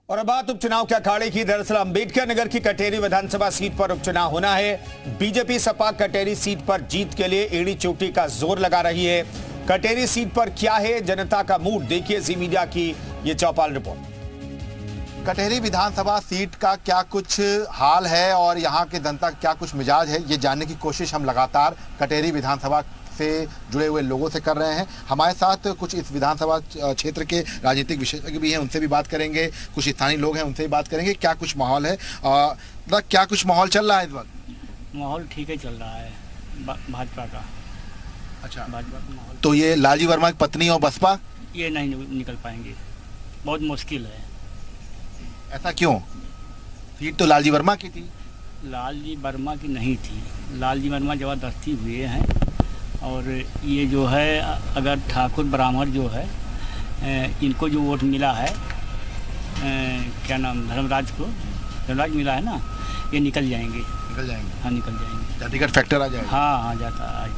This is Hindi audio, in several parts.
और अब बात उपचुनाव के अखाड़े की। दरअसल अंबेडकर नगर की कटेरी विधानसभा सीट पर उपचुनाव होना है। बीजेपी सपा कटेरी सीट पर जीत के लिए एड़ी चोटी का जोर लगा रही है। कटेरी सीट पर क्या है जनता का मूड, देखिए जी मीडिया की ये चौपाल रिपोर्ट। कटेरी विधानसभा सीट का क्या कुछ हाल है और यहाँ के जनता का क्या कुछ मिजाज है, ये जानने की कोशिश हम लगातार कटेरी विधानसभा से जुड़े हुए लोगों से कर रहे हैं। हमारे साथ कुछ इस विधानसभा क्षेत्र के राजनीतिक विशेषज्ञ भी हैं, उनसे भी बात करेंगे। कुछ स्थानीय लोग हैं, उनसे भी बात करेंगे क्या कुछ माहौल है, क्या कुछ माहौल चल रहा है इस वक्त। माहौल ठीक ही चल रहा है भाजपा का। अच्छा, भाजपा का माहौल तो ये लालजी वर्मा की पत्नी और बसपा ये नहीं निकल पाएंगे, बहुत मुश्किल है। ऐसा क्यों? सीट तो लालजी वर्मा की थी। लालजी वर्मा की नहीं थी, लालजी वर्मा जबरदस्ती हुए हैं। और ये जो है अगर ठाकुर ब्राह्मण जो है इनको जो वोट मिला है, क्या नाम, धर्मराज मिला है ना, ये निकल जाएंगे। हाँ, निकल जाएंगे। जातिगत फैक्टर आ जाएगा। हाँ, आ जाएगा।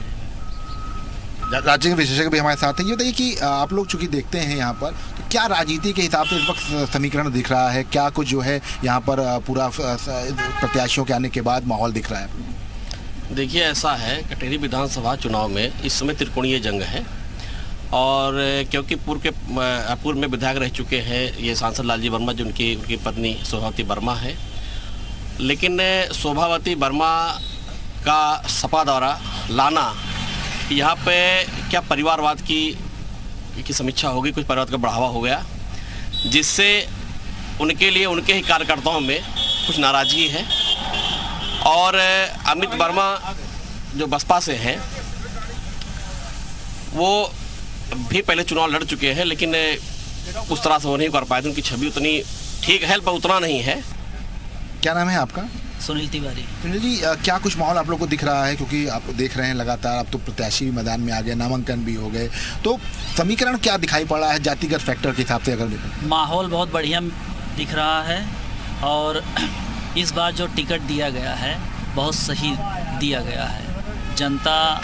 राजनीतिक विशेषज्ञ भी हमारे साथ हैं। ये बताइए कि आप लोग चूंकि देखते हैं यहाँ पर, तो क्या राजनीति के हिसाब से इस वक्त समीकरण दिख रहा है, क्या कुछ जो है यहाँ पर पूरा प्रत्याशियों के आने के बाद माहौल दिख रहा है? देखिए, ऐसा है, कटेरी विधानसभा चुनाव में इस समय त्रिकोणीय जंग है। और क्योंकि पूर्व में विधायक रह चुके हैं ये सांसद लालजी वर्मा, जो उनकी पत्नी शोभावती वर्मा है। लेकिन शोभावती वर्मा का सपा दौरा लाना, यहाँ पे क्या परिवारवाद की समीक्षा होगी, कुछ परिवारवाद का बढ़ावा हो गया, जिससे उनके लिए उनके ही कार्यकर्ताओं में कुछ नाराज़गी है। और अमित वर्मा जो बसपा से हैं, वो भी पहले चुनाव लड़ चुके हैं, लेकिन उस तरह से वो नहीं कर पाए थे। उनकी छवि उतनी ठीक है पर उतना नहीं है। क्या नाम है आपका? सुनील तिवारी। सुनील जी, क्या कुछ माहौल आप लोग को दिख रहा है, क्योंकि आप देख रहे हैं लगातार, अब तो प्रत्याशी भी मैदान में आ गए, नामांकन भी हो गए, तो समीकरण क्या दिखाई पड़ा है जातिगत फैक्टर के हिसाब से अगर देखें? माहौल बहुत बढ़िया दिख रहा है और इस बार जो टिकट दिया गया है बहुत सही दिया गया है। जनता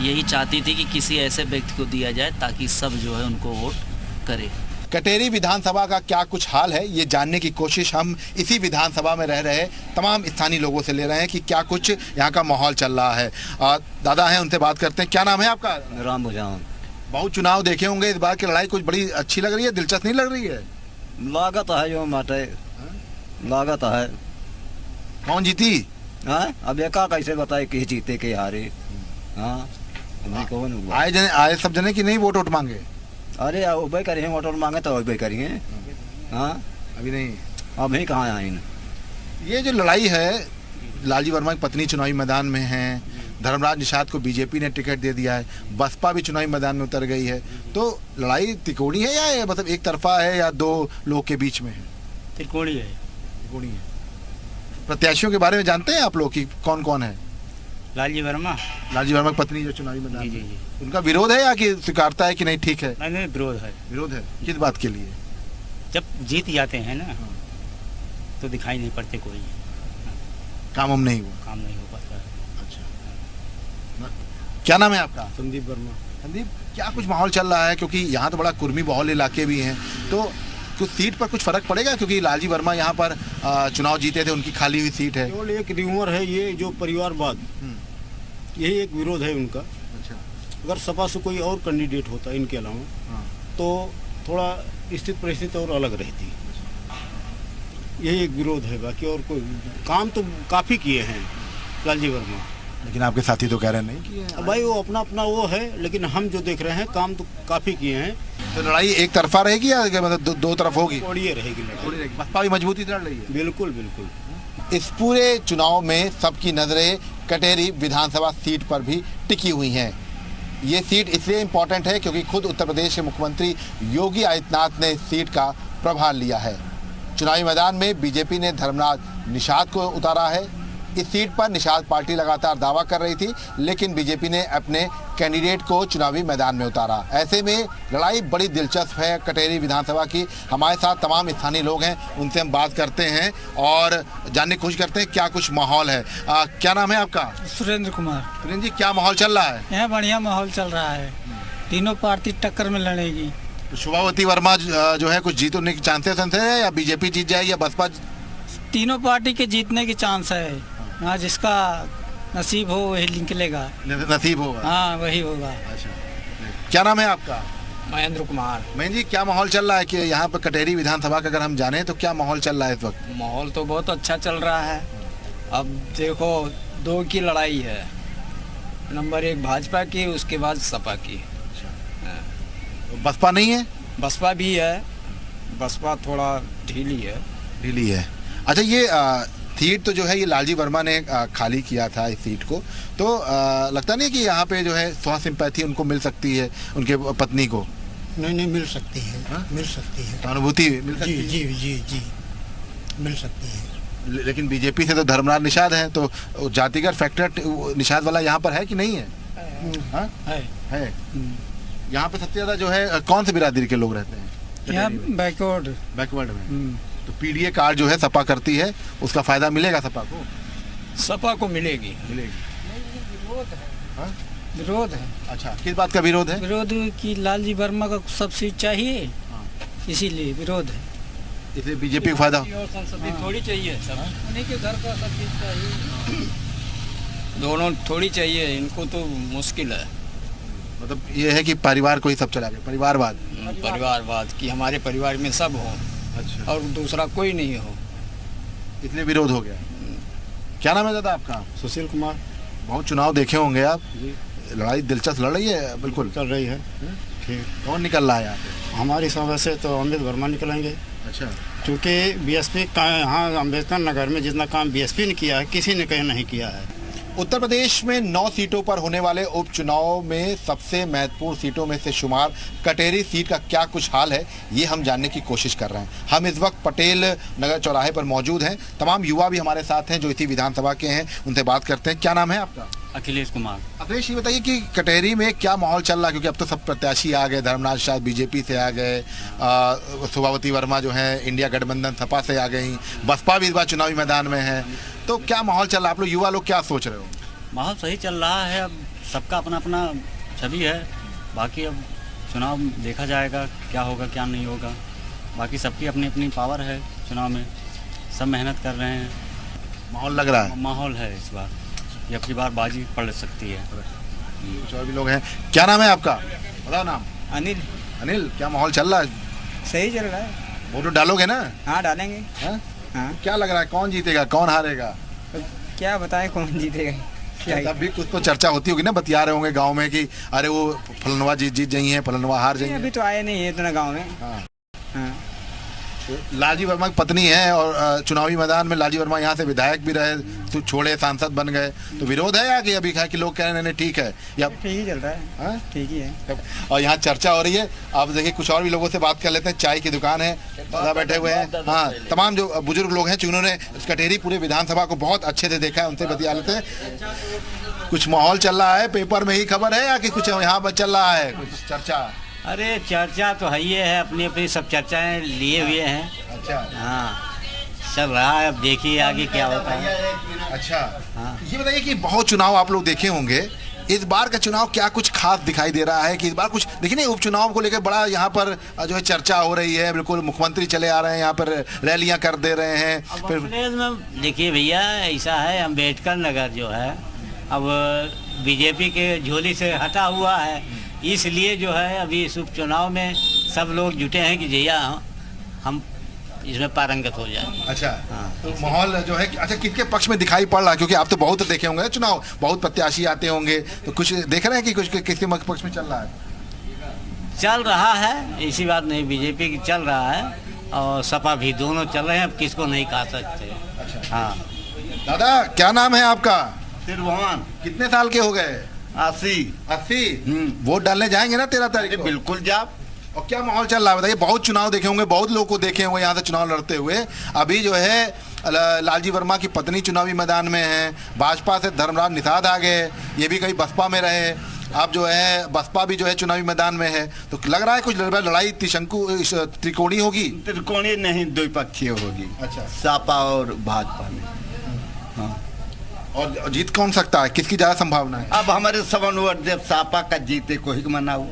यही चाहती थी कि किसी ऐसे व्यक्ति को दिया जाए ताकि सब जो है उनको वोट करे। कटेरी विधानसभा का क्या कुछ हाल है, ये जानने की कोशिश हम इसी विधानसभा में रह रहे तमाम स्थानीय लोगों से ले रहे हैं कि क्या कुछ यहाँ का माहौल चल रहा है। दादा हैं, उनसे बात करते हैं। क्या नाम है आपका? राम भुजान। बहुत चुनाव देखे होंगे, इस बार की लड़ाई कुछ बड़ी अच्छी लग रही है, दिलचस्प नहीं लग रही है? लागत है जो माटे, लागत है। कौन जीती? हाँ, अब एका कैसे बताए कि जीते के हारे। हाँ, कौन हुआ? आए सब जने की नहीं वोट मांगे? अरे वही करेंगे, वोट मांगे तो वही करेंगे। हाँ, अभी नहीं। अब ही कहाँ आए? ये जो लड़ाई है, लालजी वर्मा की पत्नी चुनावी मैदान में है, धर्मराज निषाद को बीजेपी ने टिकट दे दिया है, बसपा भी चुनावी मैदान में उतर गई है, तो लड़ाई त्रिकोणीय है या मतलब एक तरफा है या दो लोग के बीच में है? त्रिकोणीय है। त्रिकोणीय है। प्रत्याशियों के बारे में जानते हैं आप लोग कि कौन कौन है? लालजी वर्मा की पत्नी जो चुनावी मैदान, जी, उनका विरोध है या कि स्वीकारता है कि नहीं ठीक है? नहीं, विरोध है। विरोध है किस बात के लिए? जब जीत जाते हैं ना तो दिखाई नहीं पड़ते, कोई काम नहीं हो पाता है। अच्छा, क्या नाम है आपका? संदीप वर्मा। संदीप, क्या कुछ माहौल चल रहा है, क्योंकि यहाँ तो बड़ा कुर्मी बहुल इलाके भी हैं, तो कुछ सीट पर कुछ फर्क पड़ेगा? क्योंकि लालजी वर्मा यहाँ पर चुनाव जीते थे, उनकी खाली हुई सीट है। केवल एक र्यूमर है, ये जो परिवारवाद, यही एक विरोध है उनका। अच्छा, अगर सपा से कोई और कैंडिडेट होता इनके अलावा, तो थोड़ा स्थिति परिस्थिति और अलग रहती। यही एक विरोध है, बाकी और कोई काम तो काफ़ी किए हैं लालजी वर्मा। लेकिन आपके साथी तो कह रहे नहीं किए। भाई वो अपना वो है, लेकिन हम जो देख रहे हैं काम तो काफ़ी किए हैं। तो लड़ाई एक तरफा रहेगी या मतलब दो तरफ होगी? बढ़िया रहेगी लड़ाई। बसपा भी मजबूती लड़ रही है। बिल्कुल बिल्कुल। इस पूरे चुनाव में सबकी नजरें कटेरी विधानसभा सीट पर भी टिकी हुई हैं। ये सीट इसलिए इम्पोर्टेंट है क्योंकि खुद उत्तर प्रदेश के मुख्यमंत्री योगी आदित्यनाथ ने इस सीट का प्रभार लिया है। चुनावी मैदान में बीजेपी ने धर्मराज निषाद को उतारा है। इस सीट पर निषाद पार्टी लगातार दावा कर रही थी, लेकिन बीजेपी ने अपने कैंडिडेट को चुनावी मैदान में उतारा। ऐसे में लड़ाई बड़ी दिलचस्प है कटेरी विधानसभा की। हमारे साथ तमाम स्थानीय लोग हैं, उनसे हम बात करते हैं और जानने की कोशिश करते हैं क्या कुछ माहौल है। क्या नाम है आपका? सुरेंद्र कुमार। सुरेंद्र जी, क्या माहौल चल रहा है? यहाँ बढ़िया माहौल चल रहा है, तीनों पार्टी टक्कर में लड़ेगी। शुभावती वर्मा जो है कुछ जीतने के चांसेस हैं या बीजेपी जीत जाएगी या बसपा? तीनों पार्टी के जीतने की चांस है। हाँ, जिसका नसीब हो वही निकलेगा। नसीब होगा? हाँ, वही होगा। अच्छा, क्या नाम है आपका? महेंद्र कुमार। महेंद्र जी, क्या माहौल चल रहा है कि यहाँ पर कटेरी विधानसभा का अगर हम जाने तो क्या माहौल चल रहा है इस वक्त? माहौल तो बहुत अच्छा चल रहा है। अब देखो, 2 की लड़ाई है, नंबर 1 भाजपा की, उसके बाद सपा की। बसपा नहीं है? बसपा भी है, बसपा थोड़ा ढीली है। अच्छा, ये सीट तो जो है ये लालजी वर्मा ने खाली किया था इस सीट को, तो लगता नहीं कि यहाँ पे जो है थोड़ा सिंपैथी उनको मिल सकती है उनके पत्नी को? नहीं, मिल सकती है। हाँ? मिल सकती है, अनुभूति मिल सकती है। जी मिल सकती है। लेकिन बीजेपी से तो धर्मराज निषाद है, तो जातिगत फैक्टर निषाद वाला यहाँ पर है कि नहीं है? है। यहाँ पे सबसे ज्यादा जो है कौन से बिरादरी के लोग रहते हैं? यहाँ बैकवर्ड में। तो पीडीए कार्ड जो है सपा करती है, उसका फायदा मिलेगा सपा को? सपा को मिलेगी। विरोध है। अच्छा, किस बात का विरोध है? विरोध की लालजी वर्मा का सब सीट चाहिए, इसीलिए विरोध है। इसलिए बीजेपी को फायदा थोड़ी चाहिए, उन्हीं के घर का सब चीज चाहिए, दोनों थोड़ी चाहिए, इनको तो मुश्किल है। मतलब ये है कि परिवार को ही सब चला गया, परिवारवाद कि हमारे परिवार में सब हो। अच्छा। और दूसरा कोई नहीं हो, इसलिए विरोध हो गया। क्या नाम है दादा आपका? सुशील कुमार। बहुत चुनाव देखे होंगे आप जी। लड़ाई दिलचस्प लड़ रही है? बिल्कुल चल रही है। ठीक। कौन निकल रहा है यहाँ पे? हमारी सभा से तो अमित वर्मा निकलेंगे। अच्छा, क्योंकि बीएसपी का यहाँ अम्बेडकर नगर में जितना काम बीएसपी ने किया है, किसी ने कहीं नहीं किया है। उत्तर प्रदेश में 9 सीटों पर होने वाले उपचुनाव में सबसे महत्वपूर्ण सीटों में से शुमार कटेरी सीट का क्या कुछ हाल है, ये हम जानने की कोशिश कर रहे हैं। हम इस वक्त पटेल नगर चौराहे पर मौजूद हैं। तमाम युवा भी हमारे साथ हैं जो इसी विधानसभा के हैं, उनसे बात करते हैं। क्या नाम है आपका? अखिलेश कुमार। अखिलेश, ये बताइए कि कटेरी में क्या माहौल चल रहा है, क्योंकि अब तो सब प्रत्याशी आ गए, धर्मराज शायद बीजेपी से आ गए, शुभावती वर्मा जो है इंडिया गठबंधन सपा से आ गई, बसपा भी इस बार चुनावी मैदान में है, तो क्या माहौल चल रहा है? आप लोग युवा लोग क्या सोच रहे हो? माहौल सही चल रहा है, अब सबका अपना अपना छवि है, बाकी अब चुनाव देखा जाएगा क्या होगा क्या नहीं होगा। बाकी सबकी अपनी अपनी पावर है, चुनाव में सब मेहनत कर रहे हैं। माहौल लग रहा है? माहौल है इस बार, ये अपनी बार बाजी पड़ सकती है। कुछ और भी लोग हैं। क्या नाम है आपका? बताओ नाम। अनिल। अनिल, क्या माहौल चल रहा है? सही चल रहा है। वोट डालोगे ना? हाँ, डालेंगे। हाँ। क्या लग रहा है, कौन जीतेगा कौन हारेगा? क्या बताएं कौन जीतेगा? तब भी कुछ तो चर्चा होती होगी ना, बतिया रहे होंगे गांव में कि अरे वो फलनवा जीत जाई हैं, फलनवा हार जाएंगे। अभी तो आए नहीं है इतना गांव में। हाँ। तो लालजी वर्मा की पत्नी है और चुनावी मैदान में लालजी वर्मा यहाँ से विधायक भी रहे, तो छोड़े सांसद बन गए, तो विरोध है या कि अभी है कि लोग कह रहे हैं ठीक है या ठीक ही चल रहा है? ठीक ही है। और यहाँ चर्चा हो रही है। आप देखिए कुछ और भी लोगों से बात कर लेते हैं। चाय की दुकान है, दादा बैठे हुए हैं। हाँ, तमाम जो बुजुर्ग लोग हैं जिन्होंने कटेरी पूरे विधानसभा को बहुत अच्छे से देखा है, उनसे बतिया लेते हैं। कुछ माहौल चल रहा है, पेपर में ही खबर है या कि कुछ यहाँ पर चल रहा है कुछ चर्चा? अरे चर्चा तो है ही है, अपनी अपनी सब चर्चाएं लिए हुए हैं। अच्छा। हाँ, चल रहा है, अब देखिए आगे क्या होता है। अच्छा। हाँ। ये बताइए कि बहुत चुनाव आप लोग देखे होंगे, इस बार का चुनाव क्या कुछ खास दिखाई दे रहा है कि इस बार कुछ देखिए नहीं, उपचुनाव को लेकर बड़ा यहाँ पर जो है चर्चा हो रही है, बिल्कुल मुख्यमंत्री चले आ रहे हैं, यहाँ पर रैलियाँ कर दे रहे हैं। फिर देखिए भैया, ऐसा है अम्बेडकर नगर जो है अब बीजेपी के झोली से हटा हुआ है, इसलिए जो है अभी इस उपचुनाव में सब लोग जुटे हैं कि जैया हम इसमें पारंगत हो जाए। अच्छा। हाँ। तो माहौल जो है अच्छा किसके पक्ष में दिखाई पड़ रहा है, क्योंकि आप तो बहुत देखे होंगे चुनाव, बहुत प्रत्याशी आते होंगे, तो कुछ देख रहे हैं कि कुछ किसके पक्ष में चल रहा है? चल रहा है, ऐसी बात नहीं, बीजेपी की चल रहा है और सपा भी, दोनों चल रहे हैं, अब किसको नहीं कह सकते। अच्छा। हाँ। दादा, क्या नाम है आपका? तिरवान। कितने साल के हो गए? 80। वोट डालने जाएंगे ना 13 तारीख को? बिल्कुल जा। और क्या माहौल चल रहा है बताइए? बहुत चुनाव देखे होंगे, बहुत लोगों को देखे होंगे यहाँ से चुनाव लड़ते हुए। अभी जो है लालजी वर्मा की पत्नी चुनावी मैदान में है, भाजपा से धर्मराज निषाद आ गए, ये भी कहीं बसपा में रहे, अब जो है बसपा भी जो है चुनावी मैदान में है, तो लग रहा है कुछ लड़ाई त्रिकोणीय होगी? त्रिकोणीय नहीं, द्विपक्षीय होगी। अच्छा। सपा और भाजपा में। हाँ। और जीत कौन सकता है, किसकी ज्यादा संभावना है? अब हमारे समन्वय देव सापा का जीते को ही मनाऊ।